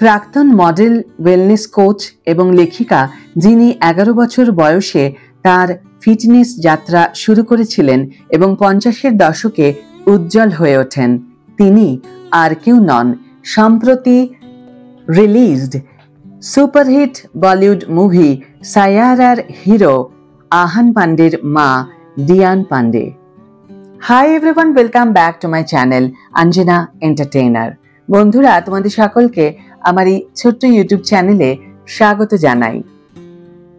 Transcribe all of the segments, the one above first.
প্রাক্তন model, wellness coach এবং লেখিকা, যিনি 11 বছর বয়সে তার ফিটনেস যাত্রা শুরু করেছিলেন এবং 50-এর দশকে উজ্জ্বল হয়ে ওঠেন। তিনি আর কেউ নন, সম্প্রতি রিলিজড সুপারহিট বলিউড মুভি সায়ারার হিরো আহান পান্ডের মা Deanne Panday. Hi everyone, welcome back to my channel Anjana entertainer. বন্ধুরা, তোমাদের সকলকে আমার এই ছোট্ট ইউটিউব চ্যানেলে স্বাগত জানাই।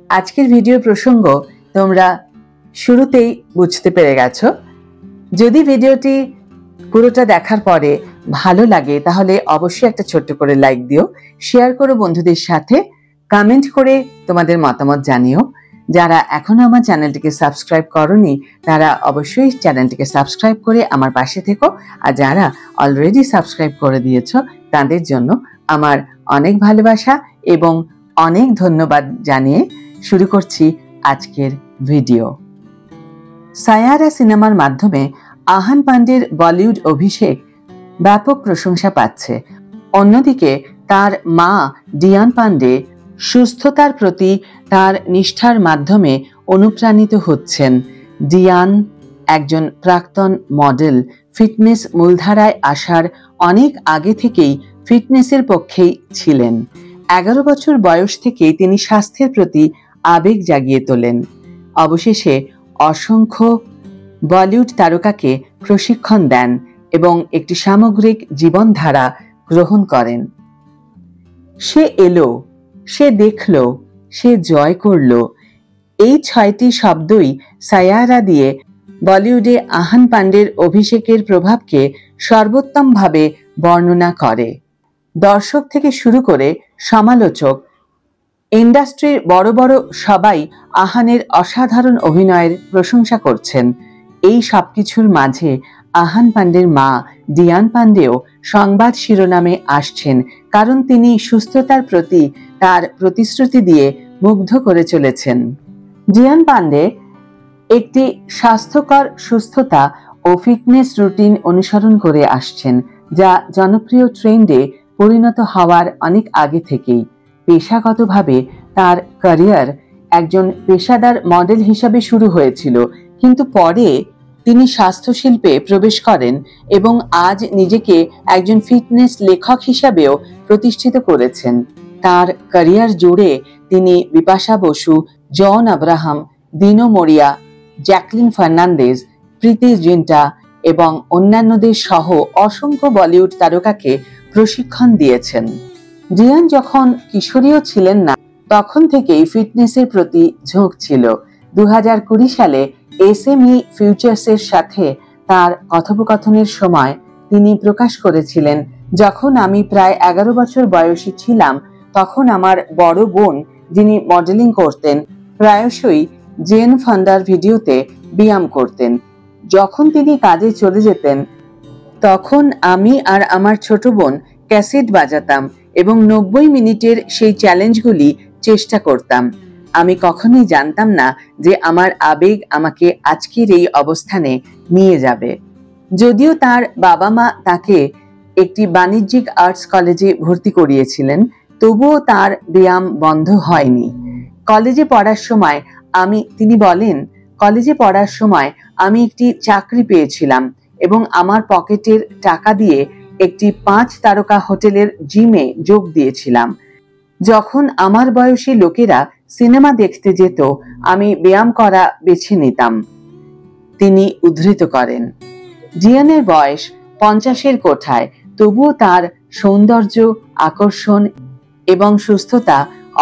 আজকের ভিডিও প্রসঙ্গ তোমরা শুরুতেই বুঝতে পেরে গেছো। যদি ভিডিওটি পুরোটা দেখার পরে ভালো লাগে তাহলে অবশ্যই একটা ছোট্ট করে লাইক দিও, শেয়ার করো বন্ধুদের সাথে, কমেন্ট করে তোমাদের মতামত জানিও। যারা এখনো আমার চ্যানেলটিকে সাবস্ক্রাইব করোনি তারা অবশ্যই চ্যানেলটিকে সাবস্ক্রাইব করে আমার পাশে থেকো, আর যারা অলরেডি সাবস্ক্রাইব করে দিয়েছো তাদের জন্য আমার অনেক ভালোবাসা এবং অনেক ধন্যবাদ জানিয়ে শুরু করছি আজকের ভিডিও। সায়ারা সিনেমার মাধ্যমে আহান পান্ডের বলিউড অভিষেক ব্যাপক প্রশংসা পাচ্ছে। অন্যদিকে তার মা ডিয়ান পান্ডে সুস্থতার প্রতি তার নিষ্ঠার মাধ্যমে অনুপ্রাণিত হচ্ছেন। ডিয়ান একজন প্রাক্তন মডেল, ফিটনেস মূলধারায় আসার অনেক আগে থেকেই ফিটনেসের পক্ষেই ছিলেন। 11 বছর বয়স থেকেই তিনি স্বাস্থ্যের প্রতি আবেগ জাগিয়ে তোলেন। অবশেষে অসংখ্য বলিউড তারকাকে প্রশিক্ষণ দেন এবং একটি সামগ্রিক জীবনধারা গ্রহণ করেন। সে এলো, সে দেখল, সে জয় করল, এই 6টি শব্দই সায়ারা দিয়ে বলিউডে আহান পান্ডের অভিষেকের প্রভাবকে সর্বোত্তমভাবে বর্ণনা করে। দর্শক থেকে শুরু করে সমালোচক, ইন্ডাস্ট্রির বড় বড় সবাই আহানের অসাধারণ অভিনয়ের প্রশংসা করছেন। এই সবকিছুর মাঝে আহান পান্ডের মা ডিয়ান পান্ডেও সংবাদ শিরোনামে আসছেন, কারণ তিনি সুস্থতার প্রতি তার প্রতিশ্রুতি দিয়ে মুগ্ধ করে চলেছেন। ডিয়ান পান্ডে একটি স্বাস্থ্যকর সুস্থতা ও ফিটনেস রুটিন অনুসরণ করে আসছেন, যা জনপ্রিয় ট্রেন্ডে পরিণত হওয়ার অনেক আগে থেকেই। পেশাগতভাবে তার ক্যারিয়ার একজন পেশাদার মডেল হিসাবে শুরু হয়েছিল, কিন্তু পরে তিনি স্বাস্থ্য শিল্পে প্রবেশ করেন এবং আজ নিজেকে একজন ফিটনেস লেখক হিসাবেও প্রতিষ্ঠিত করেছেন। তার ক্যারিয়ার জুড়ে তিনি বিপাশা বসু, জন আব্রাহাম, দিনো মরিয়া, জ্যাকলিন ফার্নান্দেজ, প্রীতি জিন্টা এবং অন্যান্যদের সহ অসংখ্য বলিউড তারকাকে প্রশিক্ষণ দিয়েছেন। ডিয়ান যখন কিশোরীও ছিলেন না তখন থেকেই ফিটনেসের প্রতি ঝোঁক ছিল। 2020 সালে এসএমই ফিউচার্সের সাথে তার কথোপকথনের সময় তিনি প্রকাশ করেছিলেন, যখন আমি প্রায় 11 বছর বয়সী ছিলাম তখন আমার বড় বোন, যিনি মডেলিং করতেন, প্রায়শই জেন ফন্দার ভিডিওতে ব্যায়াম করতেন। যখন তিনি কাজে চলে যেতেন তখন আমি আর আমার ছোট বোন ক্যাসেট বাজাতাম এবং 90 মিনিটের সেই চ্যালেঞ্জগুলি চেষ্টা করতাম। আমি কখনোই জানতাম না যে আমার আবেগ আমাকে আজকের এই অবস্থানে নিয়ে যাবে। যদিও তার বাবা মা তাকে একটি বাণিজ্যিক আর্টস কলেজে ভর্তি করিয়েছিলেন, তবুও তার ব্যায়াম বন্ধ হয়নি। কলেজে পড়ার সময় আমি একটি চাকরি পেয়েছিলাম এবং আমার পকেটের টাকা দিয়ে একটি 5 তারকা হোটেলের জিমে যোগ দিয়েছিলাম। যখন আমার বয়সী লোকেরা সিনেমা দেখতে যেত আমি ব্যায়াম করা বেছে নিতাম, তিনি উদ্ধৃত করেন। ডিয়ানের বয়স 50-এর কোঠায়, তবুও তার সৌন্দর্য, আকর্ষণ এবং সুস্থতা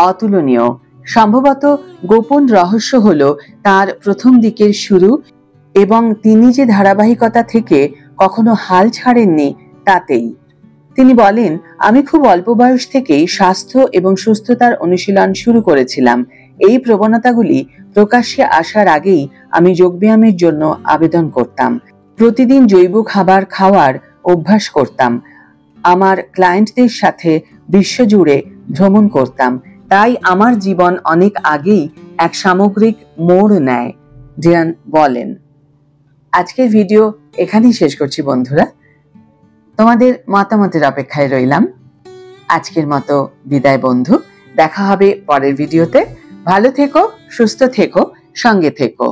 অতুলনীয়। সম্ভবত গোপন রহস্য হলো তার প্রথম দিকের শুরু এবং তিনি যে ধারাবাহিকতা থেকে কখনো হাল ছাড়েননি তাতেই। তিনি বলেন, আমি খুব অল্প বয়স থেকেই স্বাস্থ্য এবং সুস্থতার অনুশীলন শুরু করেছিলাম। এই প্রবণতাগুলি প্রকাশ্যে আসার আগেই আমি যোগব্যায়ামের জন্য আবেদন করতাম। প্রতিদিন জৈব খাবার খাওয়ার অভ্যাস করতাম। আমার ক্লায়েন্টদের সাথে বিশ্বজুড়ে ভ্রমণ করতাম। তাই আমার জীবন অনেক আগেই এক সামগ্রিক মোড় নেয়, ডিয়ান বলেন। আজকের ভিডিও এখানেই শেষ করছি বন্ধুরা। তোমাদের মতামতের অপেক্ষায় রইলাম। আজকের মতো বিদায় বন্ধু। দেখা হবে পরের ভিডিওতে। ভালো থেকো, সুস্থ থেকো, সঙ্গে থেকো।